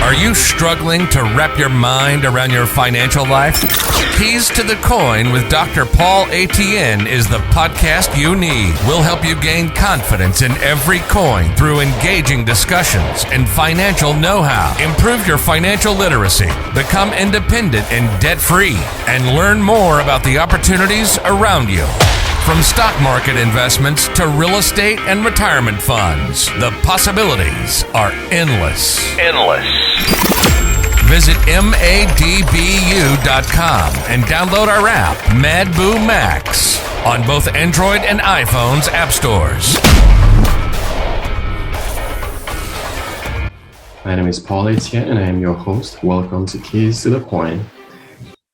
Are you struggling to wrap your mind around your financial life? Keys to the Coin with Dr. Paul Etienne is the podcast you need. We'll help you gain confidence in every coin through engaging discussions and financial know-how. Improve your financial literacy, become independent and debt-free, and learn more about the opportunities around you. From stock market investments to real estate and retirement funds, the possibilities are endless. Visit madbu.com and download our app, MadBoo Max, on both Android and iPhone's app stores. My name is Paul Etienne and I am your host. Welcome to Keys to the Coin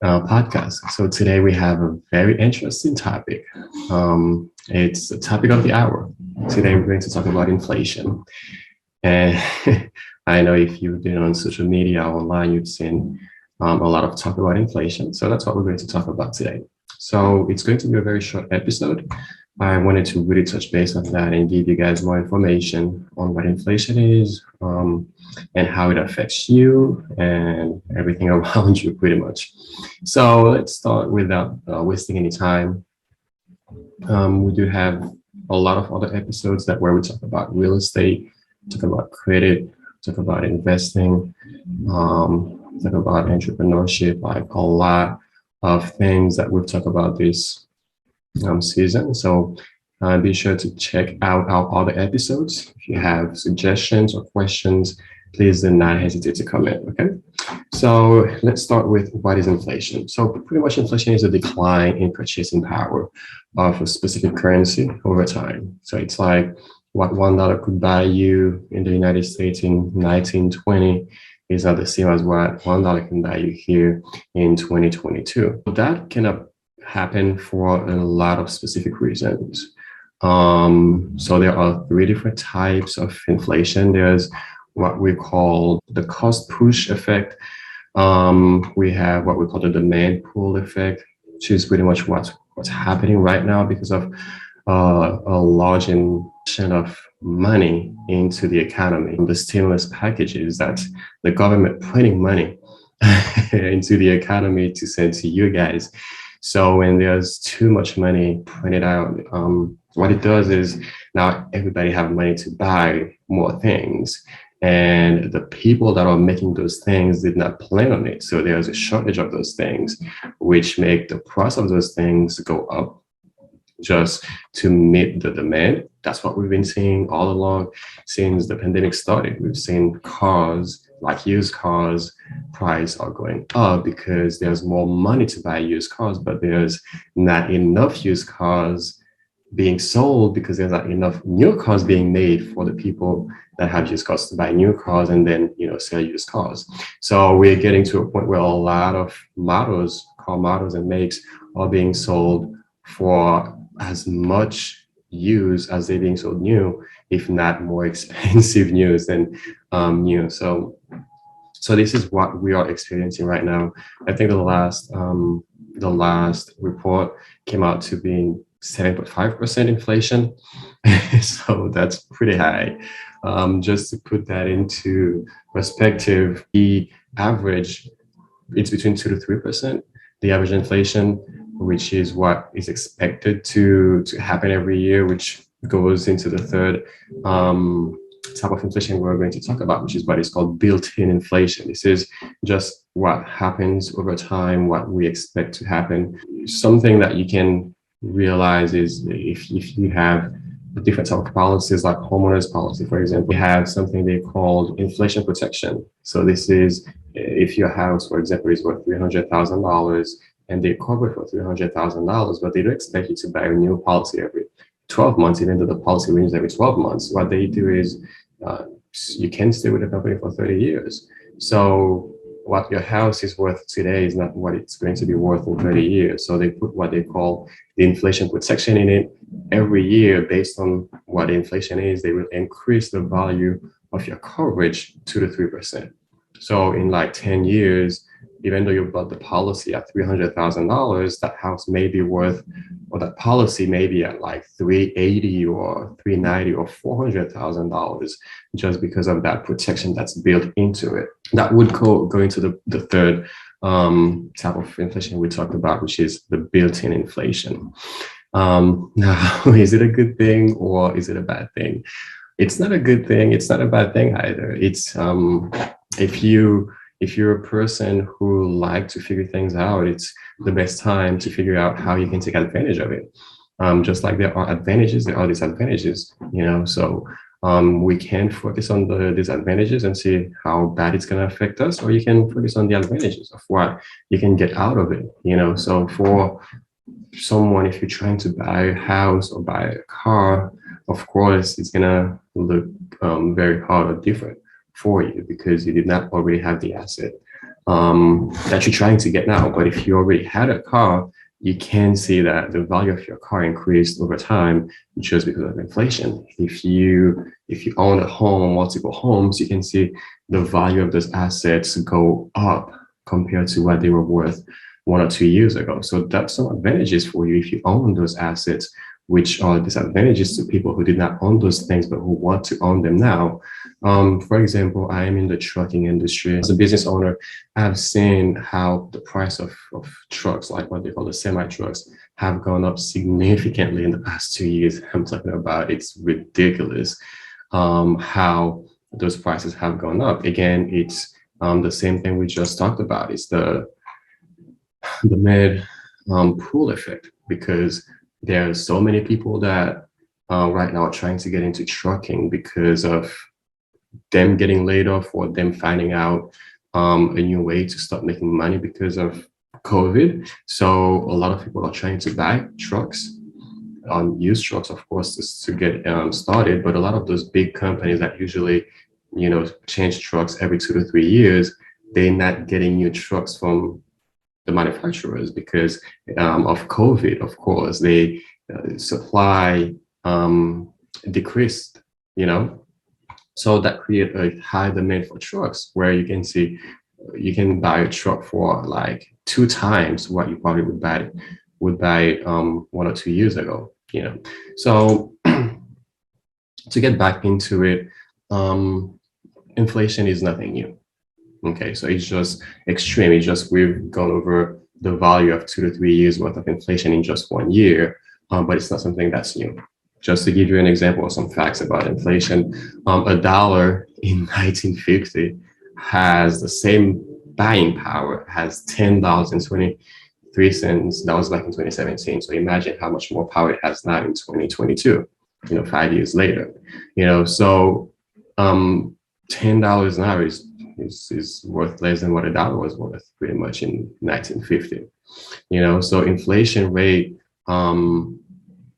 podcast. So today we have a very interesting topic. It's the topic of the hour. Today we're going to talk about inflation. And I know if you've been on social media or online, you've seen a lot of talk about inflation. So that's what we're going to talk about today. So it's going to be a very short episode. I wanted to really touch base on that and give you guys more information on what inflation is and how it affects you and everything around you pretty much. So let's start without wasting any time. We do have a lot of other episodes where we talk about real estate, talk about credit, talk about investing, talk about entrepreneurship, like a lot of things that we've talked about this season. So be sure to check out our other episodes. If you have suggestions or questions, please do not hesitate to comment. Okay. So let's start with what is inflation. So pretty much inflation is a decline in purchasing power of a specific currency over time. So it's like what $1 could buy you in the United States in 1920 is not the same as what $1 can buy you here in 2022. That can happen for a lot of specific reasons. So there are three different types of inflation. There's what we call the cost push effect. We have what we call the demand pull effect, which is pretty much what's happening right now because of a large injection of money into the economy. The stimulus packages that the government putting money into the economy to send to you guys. So when there's too much money printed out, what it does is now everybody have money to buy more things. And the people that are making those things did not plan on it. So there's a shortage of those things, which make the price of those things go up just to meet the demand. That's what we've been seeing all along since the pandemic started. We've seen cars, like used cars, price are going up because there's more money to buy used cars, but there's not enough used cars being sold because there's not enough new cars being made for the people that have used cars to buy new cars and then, sell used cars. So we're getting to a point where a lot of car models and makes are being sold for as much used as they're being sold new, if not more expensive used than new. So this is what we are experiencing right now. I think the last report came out to being 7.5% inflation. So that's pretty high. Just to put that into perspective, the average, it's between 2 to 3%, the average inflation, which is what is expected to happen every year, which goes into the third type of inflation we're going to talk about, which is what is called built-in inflation. This is just what happens over time, what we expect to happen. Something that you can realize is if you have different type of policies, like homeowners policy, for example, we have something they call inflation protection. So this is if your house, for example, is worth $300,000 and they cover for $300,000, but they don't expect you to buy a new policy every 12 months, even though the policy renews every 12 months. What they do is you can stay with the company for 30 years. So what your house is worth today is not what it's going to be worth in 30 years. So they put what they call the inflation protection in it. Every year, based on what the inflation is, they will increase the value of your coverage 2 to 3%. So in like 10 years, even though you bought the policy at $300,000, that house may be worth, or that policy may be at like 380 or 390 or $400,000 just because of that protection that's built into it. That would go into the third type of inflation we talked about, which is the built-in inflation. Now, is it a good thing or is it a bad thing? It's not a good thing. It's not a bad thing either. It's if you if you're a person who like to figure things out, it's the best time to figure out how you can take advantage of it. Just like there are advantages, there are disadvantages. So we can focus on the disadvantages and see how bad it's going to affect us, or you can focus on the advantages of what you can get out of it. So for someone, if you're trying to buy a house or buy a car, of course, it's gonna look very hard or different for you because you did not already have the asset that you're trying to get now. But if you already had a car, you can see that the value of your car increased over time just because of inflation. If you own a home, multiple homes, you can see the value of those assets go up compared to what they were worth 1 or 2 years ago. So that's some advantages for you if you own those assets, which are disadvantages to people who did not own those things but who want to own them now. For example, I am in the trucking industry. As a business owner, I've seen how the price of trucks, like what they call the semi-trucks, have gone up significantly in the past 2 years. I'm talking about it's ridiculous how those prices have gone up. Again, it's the same thing we just talked about. It's the med pool effect, because there are so many people that right now are trying to get into trucking because of them getting laid off or them finding out a new way to start making money because of COVID. So a lot of people are trying to buy trucks, used trucks, of course, just to get started. But a lot of those big companies that usually, change trucks every 2 to 3 years, they're not getting new trucks from the manufacturers because of COVID. Of course, they supply decreased, so that create a high demand for trucks, where you can see you can buy a truck for like 2 times what you probably would buy 1 or 2 years ago. So to get back into it, inflation is nothing new. Okay, so it's just extreme. It's just we've gone over the value of 2 to 3 years worth of inflation in just 1 year, but it's not something that's new. Just to give you an example of some facts about inflation, a dollar in 1950 has the same buying power as $10.23. That was back in 2017. So imagine how much more power it has now in 2022. 5 years later. So $10 now is worth less than what a dollar was worth pretty much in 1950. So inflation rate,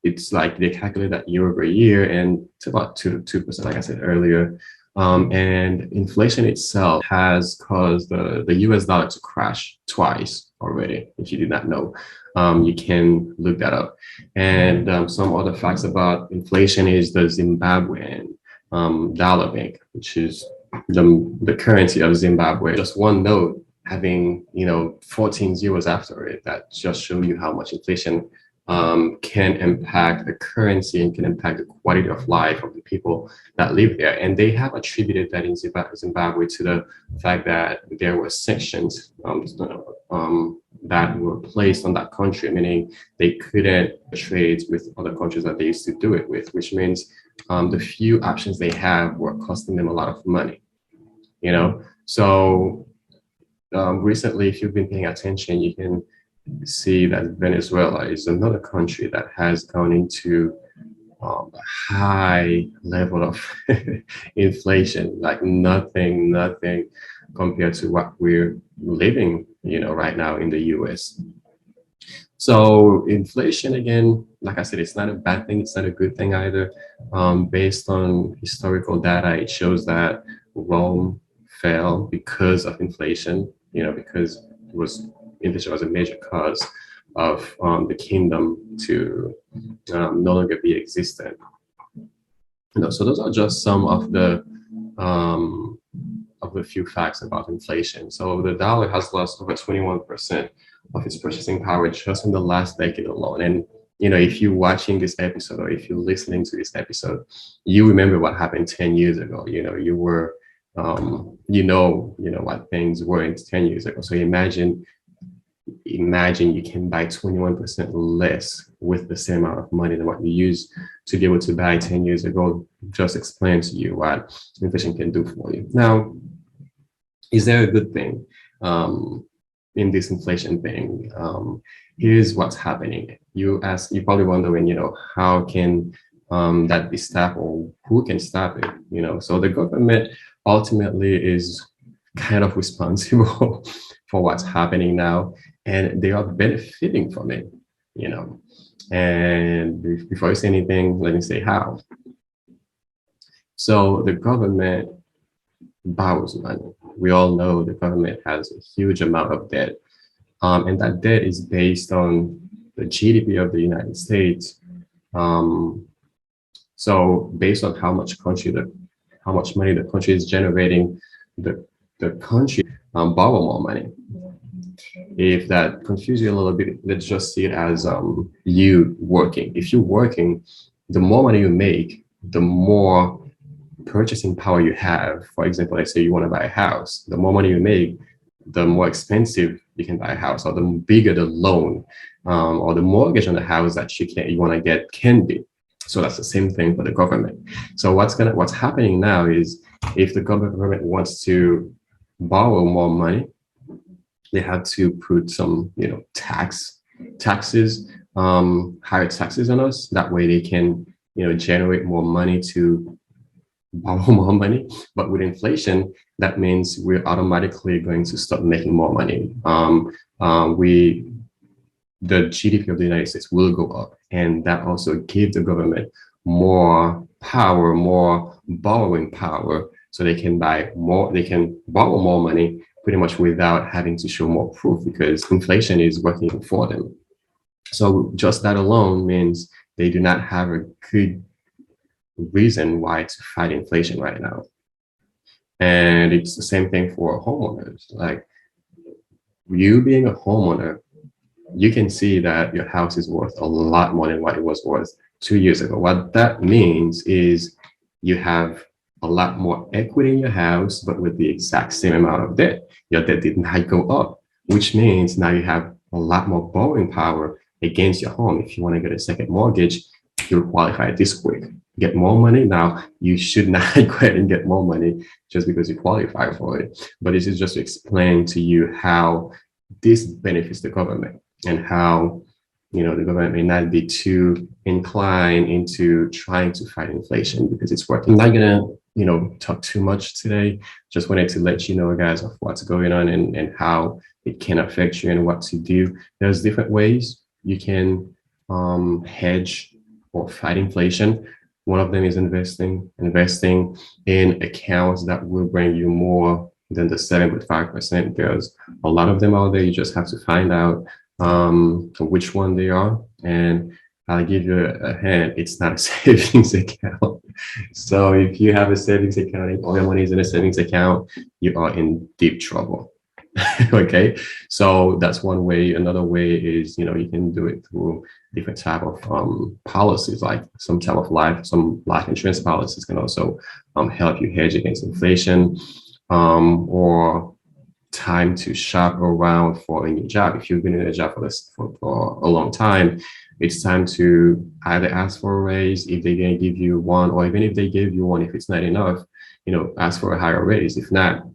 it's like they calculate that year over year, and it's about 2%, like I said earlier. And inflation itself has caused the US dollar to crash twice already. If you did not know, you can look that up. And some other facts about inflation is the Zimbabwean dollar bank, which is the currency of Zimbabwe. Just one note having 14 zeros after it, that just show you how much inflation can impact the currency and can impact the quality of life of the people that live there. And they have attributed that in Zimbabwe to the fact that there were sanctions that were placed on that country, meaning they couldn't trade with other countries that they used to do it with, which means the few options they have were costing them a lot of money. So recently, if you've been paying attention, you can see that Venezuela is another country that has gone into a high level of inflation, like nothing compared to what we're living, right now in the US. So inflation, again, like I said, it's not a bad thing. It's not a good thing either. Based on historical data, it shows that Rome fell because of inflation, because inflation was a major cause of the kingdom to no longer be existent. So those are just some of the of the few facts about inflation. So the dollar has lost over 21% of its purchasing power just in the last decade alone. And if you're watching this episode or if you're listening to this episode, you remember what happened 10 years ago. You were, what things were in 10 years ago. So imagine you can buy 21% less with the same amount of money than what you used to be able to buy 10 years ago. Just explain to you what inflation can do for you. Now, is there a good thing in this inflation thing? Here's what's happening. You probably wondering, how can that be stopped, or who can stop it? So the government ultimately is kind of responsible for what's happening now, and they are benefiting from it. And before I say anything, let me say how. So the government borrows money. We all know the government has a huge amount of debt, and that debt is based on the GDP of the United States. So based on how much money the country is generating, the country borrow more money. If that confuses you a little bit, let's just see it as you working. If you're working, the more money you make, the more purchasing power you have. For example, let's say you want to buy a house. The more money you make, the more expensive you can buy a house, or the bigger the loan or the mortgage on the house that you want to get can be. So that's the same thing for the government. So what's happening now is, if the government wants to borrow more money, they have to put some, taxes, higher taxes on us. That way they can, generate more money to borrow more money. But with inflation, that means we're automatically going to start making more money. The GDP of the United States will go up, and that also gives the government more power, more borrowing power, so they can borrow more money pretty much without having to show more proof, because inflation is working for them. So just that alone means they do not have a good reason why to fight inflation right now. And it's the same thing for homeowners. Like, you being a homeowner, you can see that your house is worth a lot more than what it was worth 2 years ago. What that means is you have a lot more equity in your house, but with the exact same amount of debt. Your debt did not go up, which means now you have a lot more borrowing power against your home. If you want to get a second mortgage, you'll qualify this quick. Get more money. Now, you should not go ahead and get more money just because you qualify for it. But this is just to explain to you how this benefits the government, and how the government may not be too inclined into trying to fight inflation because it's working. I'm not gonna talk too much today. Just wanted to let you know, guys, of what's going on and how it can affect you and what to do. There's different ways you can hedge or fight inflation. One of them is investing in accounts that will bring you more than the 7.5%. There's a lot of them out there. You just have to find out which one they are, and I'll give you a hint. It's not a savings account. So if you have a savings account and all your money is in a savings account, you are in deep trouble. Okay, so that's one way. Another way is, you can do it through different type of policies, like some life insurance policies can also help you hedge against inflation, or time to shop around for a new job. If you've been in a job for a long time, it's time to either ask for a raise if they're going to give you one, or even if they give you one, if it's not enough, ask for a higher raise. If not,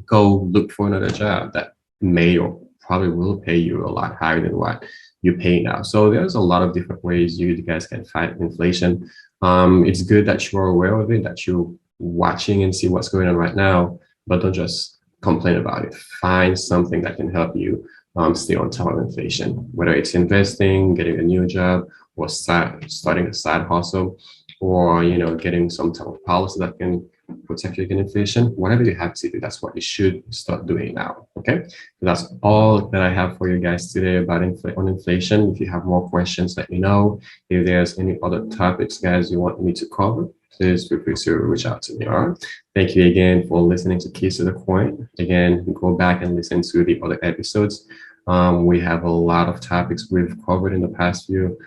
go look for another job that may or probably will pay you a lot higher than what you pay now. So there's a lot of different ways you guys can fight inflation. It's good that you're aware of it, that you're watching and see what's going on right now, but don't just complain about it. Find something that can help you stay on top of inflation, whether it's investing, getting a new job, or starting a side hustle, or getting some type of policy that can protect you against inflation. Whatever you have to do, that's what you should start doing now. Okay, so that's all that I have for you guys today about inflation. If you have more questions, let me know. If there's any other topics, guys, you want me to cover, please feel free to reach out to me. All right. Thank you again for listening to Keys to the Coin. Again, go back and listen to the other episodes. We have a lot of topics we've covered in the past few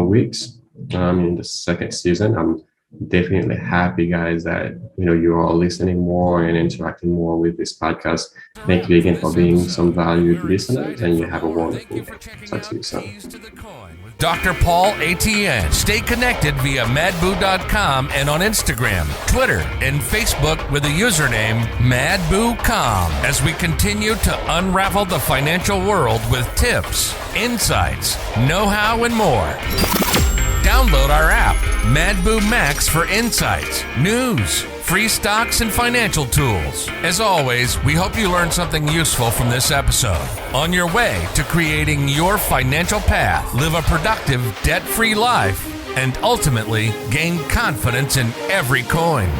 weeks in the second season. I'm definitely happy, guys, that you're all listening more and interacting more with this podcast. Thank you again for being some valued listeners, and you have a wonderful day. Talk to you soon. Dr. Paul Etienne. Stay connected via madboo.com and on Instagram, Twitter, and Facebook with the username MadBooCom as we continue to unravel the financial world with tips, insights, know-how, and more. Download our app, MadBoo Max, for insights, news, free stocks, and financial tools. As always, we hope you learned something useful from this episode. On your way to creating your financial path, live a productive, debt-free life, and ultimately gain confidence in every coin.